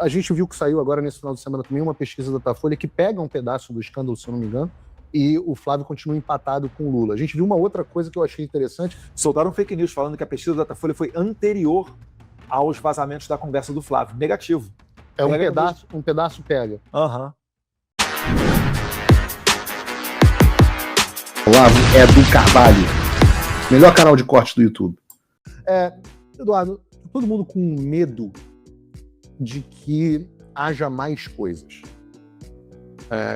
A gente viu que saiu agora nesse final de semana também uma pesquisa da Datafolha que pega um pedaço do escândalo, se eu não me engano, e o Flávio continua empatado com o Lula. A gente viu uma outra coisa que eu achei interessante. Soltaram fake news falando que a pesquisa da Datafolha foi anterior aos vazamentos da conversa do Flávio. Negativo. É um pedaço pega. Aham. Olavo é do Carvalho. Melhor canal de cortes do YouTube. Eduardo, todo mundo com medo de que haja mais coisas.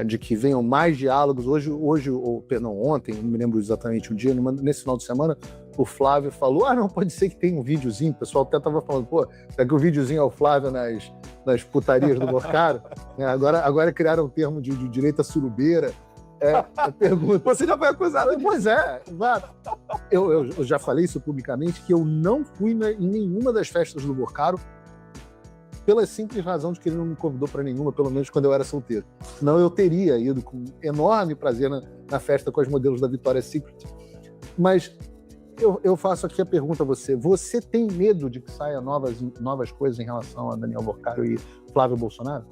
De que venham mais diálogos. Ontem, não me lembro exatamente o dia, nesse final de semana, o Flávio falou, não, pode ser que tenha um videozinho, o pessoal até estava falando, será que o videozinho é o Flávio nas putarias do Borcaro? Agora criaram um termo de direita surubeira. A pergunta... Você já foi acusado disso? Pois é, eu já falei isso publicamente, que eu não fui em nenhuma das festas do Borcaro, pela simples razão de que ele não me convidou para nenhuma, pelo menos quando eu era solteiro. Senão eu teria ido com enorme prazer na festa com as modelos da Victoria's Secret. Mas eu faço aqui a pergunta a você. Você tem medo de que saia novas coisas em relação a Daniel Borcaro e Flávio Bolsonaro?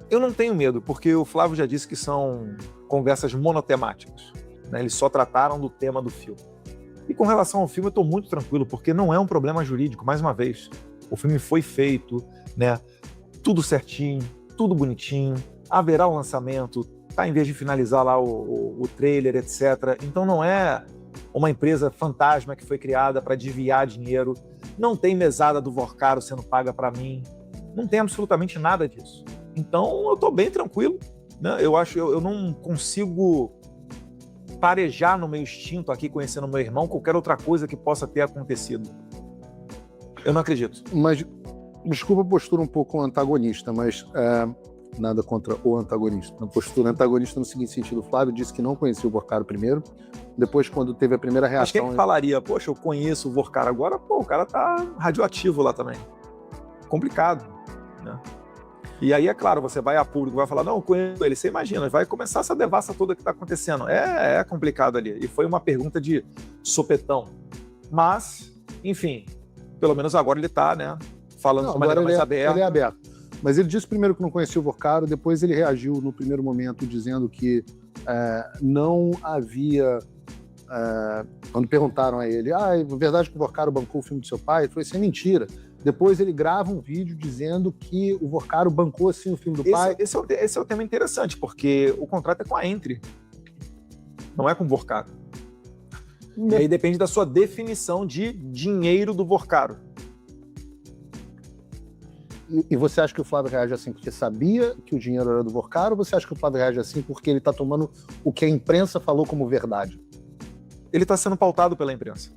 Eu não tenho medo, porque o Flávio já disse que são conversas monotemáticas. Né? Eles só trataram do tema do filme. E com relação ao filme, eu estou muito tranquilo, porque não é um problema jurídico, mais uma vez. O filme foi feito, né? Tudo certinho, tudo bonitinho, haverá um lançamento, tá em vez de finalizar lá o trailer, etc. Então não é uma empresa fantasma que foi criada para desviar dinheiro, não tem mesada do Borcaro sendo paga para mim, não tem absolutamente nada disso. Então eu estou bem tranquilo, né? Eu não consigo parejar no meu instinto aqui, conhecendo meu irmão, qualquer outra coisa que possa ter acontecido. Eu não acredito. Mas, desculpa a postura um pouco antagonista, mas nada contra o antagonista. A postura antagonista no seguinte sentido, o Flávio disse que não conhecia o Borcaro primeiro, depois quando teve a primeira reação... Mas quem falaria, poxa, eu conheço o Borcaro agora, o cara tá radioativo lá também. Complicado, né? E aí, é claro, você vai a público, vai falar, não, eu conheço ele, você imagina, vai começar essa devassa toda que tá acontecendo. É complicado ali, e foi uma pergunta de sopetão. Mas, enfim... Pelo menos agora ele está, né, falando de maneira mais aberta. Ele é aberto. Mas ele disse primeiro que não conhecia o Borcaro, depois ele reagiu no primeiro momento dizendo que não havia... quando perguntaram a ele, é verdade que o Borcaro bancou o filme do seu pai? Ele falou, isso é mentira. Depois ele grava um vídeo dizendo que o Borcaro bancou sim o filme do pai. Esse é o tema interessante, porque o contrato é com a Entre, não é com o Borcaro. E aí depende da sua definição de dinheiro do Borcaro. E você acha que o Flávio reage assim porque sabia que o dinheiro era do Borcaro, ou você acha que o Flávio reage assim porque ele está tomando o que a imprensa falou como verdade? Ele está sendo pautado pela imprensa.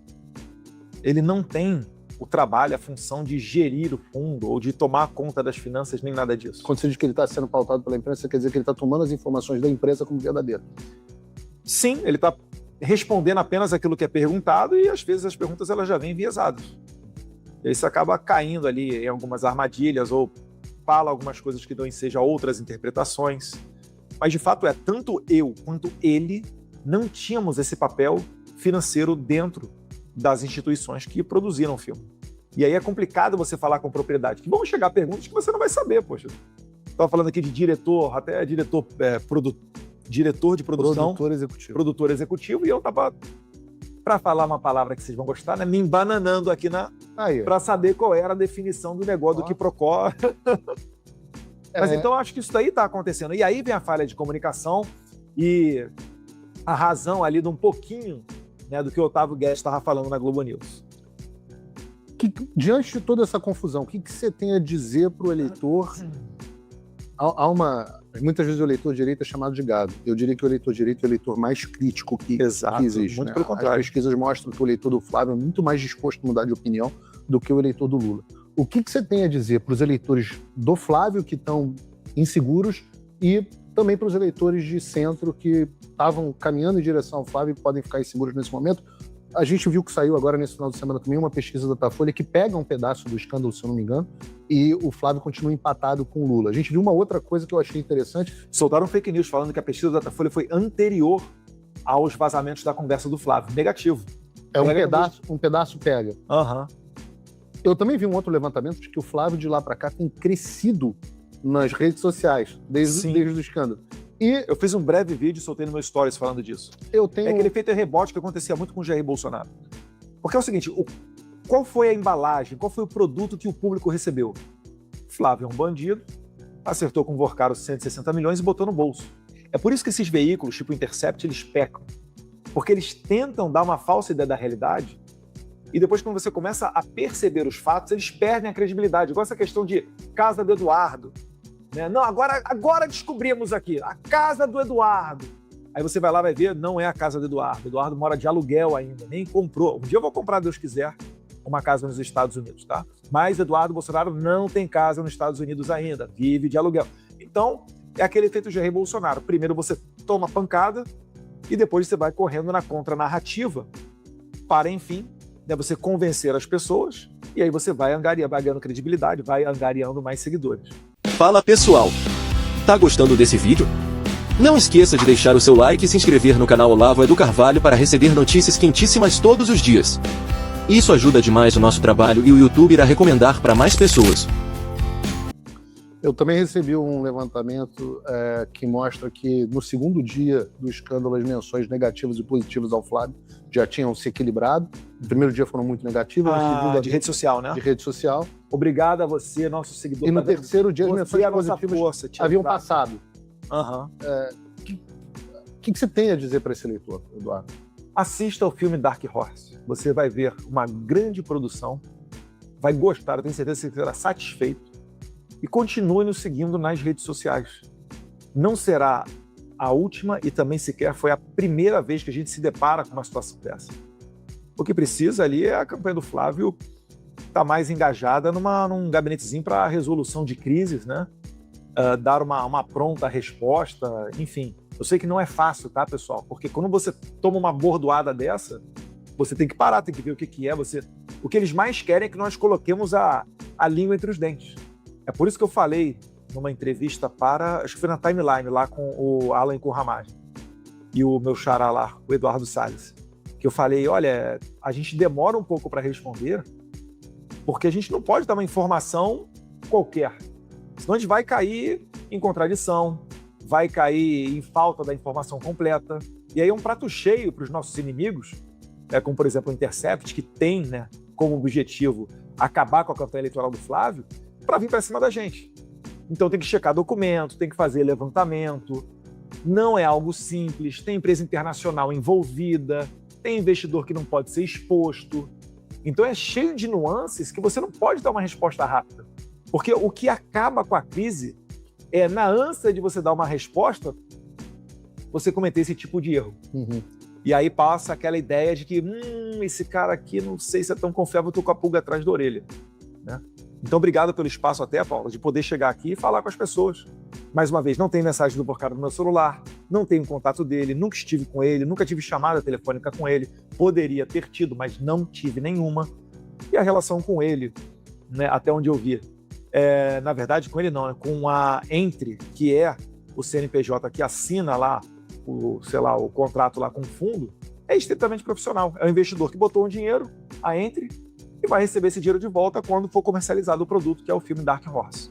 Ele não tem o trabalho, a função de gerir o fundo ou de tomar conta das finanças, nem nada disso. Quando você diz que ele está sendo pautado pela imprensa, quer dizer que ele está tomando as informações da imprensa como verdadeiras? Sim, ele está respondendo apenas aquilo que é perguntado e às vezes as perguntas elas já vêm enviesadas. E aí você acaba caindo ali em algumas armadilhas ou fala algumas coisas que dão ensejo a outras interpretações. Mas de fato tanto eu quanto ele não tínhamos esse papel financeiro dentro das instituições que produziram o filme. E aí é complicado você falar com propriedade, que vão chegar perguntas que você não vai saber, poxa. Estava falando aqui de diretor, até diretor de produção, produtor executivo, e eu tava, para falar uma palavra que vocês vão gostar, né, me embananando aqui para saber qual era a definição do negócio do Quiprocó. Mas então acho que isso daí está acontecendo. E aí vem a falha de comunicação e a razão ali de um pouquinho, né, do que o Otávio Guedes estava falando na Globo News. Diante de toda essa confusão, o que você tem a dizer para o eleitor? Muitas vezes o eleitor de direita é chamado de gado. Eu diria que o eleitor de direita é o eleitor mais crítico que existe. Muito né? pelo contrário. As pesquisas mostram que o eleitor do Flávio é muito mais disposto a mudar de opinião do que o eleitor do Lula. O que você tem a dizer para os eleitores do Flávio que estão inseguros e também para os eleitores de centro que estavam caminhando em direção ao Flávio e podem ficar inseguros nesse momento? A gente viu que saiu agora nesse final de semana também uma pesquisa da Datafolha que pega um pedaço do escândalo, se eu não me engano, e o Flávio continua empatado com o Lula. A gente viu uma outra coisa que eu achei interessante. Soltaram fake news falando que a pesquisa da Datafolha foi anterior aos vazamentos da conversa do Flávio. Negativo. Um pedaço pega. Aham. Eu também vi um outro levantamento de que o Flávio de lá para cá tem crescido nas redes sociais, desde o escândalo. E eu fiz um breve vídeo, soltei no meu stories falando disso. É aquele efeito rebote que acontecia muito com o Jair Bolsonaro. Porque é o seguinte, qual foi a embalagem, qual foi o produto que o público recebeu? Flávio é um bandido, acertou com o Vorcaro 160 milhões e botou no bolso. É por isso que esses veículos, tipo Intercept, eles pecam. Porque eles tentam dar uma falsa ideia da realidade e depois, quando você começa a perceber os fatos, eles perdem a credibilidade. Igual essa questão de casa do Eduardo. Né? Não, agora descobrimos aqui, a casa do Eduardo. Aí você vai lá e vai ver, não é a casa do Eduardo. Eduardo mora de aluguel ainda, nem comprou. Um dia eu vou comprar, Deus quiser, uma casa nos Estados Unidos, tá? Mas Eduardo Bolsonaro não tem casa nos Estados Unidos ainda, vive de aluguel. Então, é aquele efeito Jair Bolsonaro. Primeiro você toma pancada e depois você vai correndo na contranarrativa para, enfim, né, você convencer as pessoas e aí você vai ganhando credibilidade, vai angariando mais seguidores. Fala pessoal, tá gostando desse vídeo? Não esqueça de deixar o seu like e se inscrever no canal Olavo Edu Carvalho para receber notícias quentíssimas todos os dias. Isso ajuda demais o nosso trabalho e o YouTube irá recomendar para mais pessoas. Eu também recebi um levantamento que mostra que no segundo dia do escândalo as menções negativas e positivas ao Flávio já tinham se equilibrado. No primeiro dia foram muito negativas, no segundo de rede social, né? De rede social. Obrigado a você, nosso seguidor. E no terceiro dia as menções positivas haviam passado. O que você tem a dizer para esse leitor, Eduardo? Assista ao filme Dark Horse. Você vai ver uma grande produção, vai gostar, eu tenho certeza que você será satisfeito. E continue nos seguindo nas redes sociais. Não será a última e também sequer foi a primeira vez que a gente se depara com uma situação dessa. O que precisa ali é a campanha do Flávio estar mais engajada num gabinetezinho para resolução de crises, né? Dar uma pronta resposta, enfim. Eu sei que não é fácil, tá, pessoal? Porque quando você toma uma bordoada dessa, você tem que parar, tem que ver o que é. O que eles mais querem é que nós coloquemos a língua entre os dentes. É por isso que eu falei numa entrevista acho que foi na Timeline, lá com o Alan Kurramage e o meu xará lá, o Eduardo Salles, que eu falei, olha, a gente demora um pouco para responder porque a gente não pode dar uma informação qualquer, senão a gente vai cair em contradição, vai cair em falta da informação completa, e aí é um prato cheio para os nossos inimigos, como por exemplo o Intercept, que tem, né, como objetivo acabar com a campanha eleitoral do Flávio, para vir para cima da gente. Então tem que checar documento, tem que fazer levantamento, não é algo simples, tem empresa internacional envolvida, tem investidor que não pode ser exposto. Então é cheio de nuances que você não pode dar uma resposta rápida. Porque o que acaba com a crise é, na ânsia de você dar uma resposta, você cometer esse tipo de erro. Uhum. E aí passa aquela ideia de que esse cara aqui não sei se é tão confiável, eu tô com a pulga atrás da orelha, né? Então, obrigado pelo espaço até, Paula, de poder chegar aqui e falar com as pessoas. Mais uma vez, não tem mensagem do Vorcaro no meu celular, não tenho contato dele, nunca estive com ele, nunca tive chamada telefônica com ele. Poderia ter tido, mas não tive nenhuma. E a relação com ele, né, até onde eu vi, na verdade, com ele não, né, com a Entre, que é o CNPJ que assina lá o contrato lá com o fundo, é estritamente profissional. É o investidor que botou um dinheiro, a Entre, e vai receber esse dinheiro de volta quando for comercializado o produto, que é o filme Dark Horse.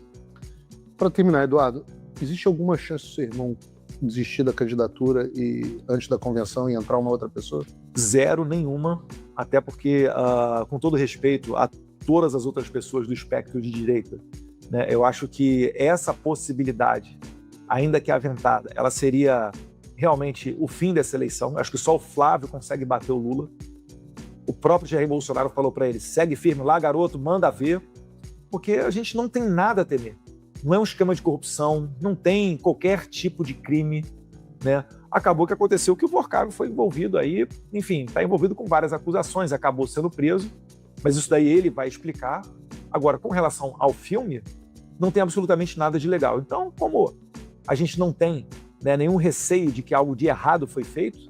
Para terminar, Eduardo, existe alguma chance do seu irmão desistir da candidatura e antes da convenção e entrar uma outra pessoa? Zero, nenhuma, até porque, com todo respeito a todas as outras pessoas do espectro de direita, né, eu acho que essa possibilidade, ainda que aventada, ela seria realmente o fim dessa eleição. Eu acho que só o Flávio consegue bater o Lula. O próprio Jair Bolsonaro falou para ele, segue firme lá, garoto, manda ver, porque a gente não tem nada a temer. Não é um esquema de corrupção, não tem qualquer tipo de crime, né? Acabou que aconteceu que o Vorcaro foi envolvido aí, enfim, está envolvido com várias acusações, acabou sendo preso, mas isso daí ele vai explicar. Agora, com relação ao filme, não tem absolutamente nada de legal. Então, como a gente não tem, né, nenhum receio de que algo de errado foi feito,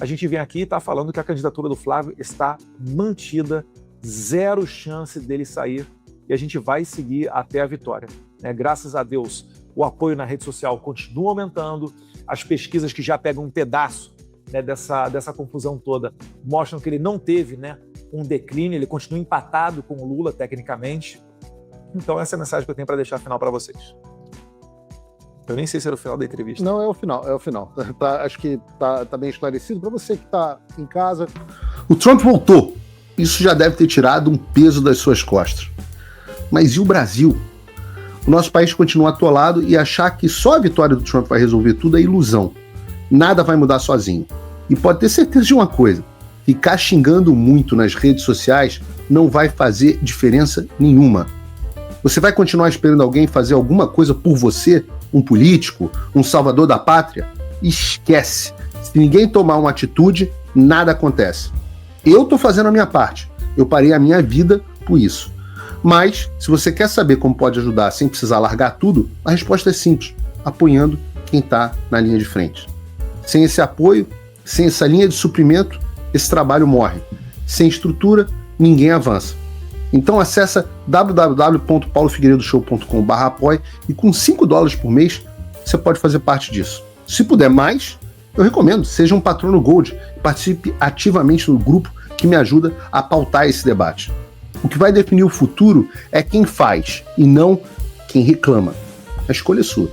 a gente vem aqui e está falando que a candidatura do Flávio está mantida, zero chance dele sair, e a gente vai seguir até a vitória. Graças a Deus, o apoio na rede social continua aumentando, as pesquisas que já pegam um pedaço, né, dessa confusão toda mostram que ele não teve, né, um declínio, ele continua empatado com o Lula, tecnicamente. Então essa é a mensagem que eu tenho para deixar final para vocês. Eu nem sei se era o final da entrevista. Não, é o final. Acho que tá bem esclarecido. Para você que está em casa, o Trump voltou. Isso já deve ter tirado um peso das suas costas. Mas e o Brasil? O nosso país continua atolado e achar que só a vitória do Trump vai resolver tudo é ilusão. Nada vai mudar sozinho. E pode ter certeza de uma coisa: ficar xingando muito nas redes sociais não vai fazer diferença nenhuma. Você vai continuar esperando alguém fazer alguma coisa por você? Um político? Um salvador da pátria? Esquece. Se ninguém tomar uma atitude, nada acontece. Eu tô fazendo a minha parte. Eu parei a minha vida por isso. Mas, se você quer saber como pode ajudar sem precisar largar tudo, a resposta é simples: apoiando quem está na linha de frente. Sem esse apoio, sem essa linha de suprimento, esse trabalho morre. Sem estrutura, ninguém avança. Então acessa www.paulofigueiredoshow.com/apoie e com $5 por mês você pode fazer parte disso. Se puder mais, eu recomendo, seja um patrono Gold e participe ativamente no grupo que me ajuda a pautar esse debate. O que vai definir o futuro é quem faz e não quem reclama. A escolha é sua.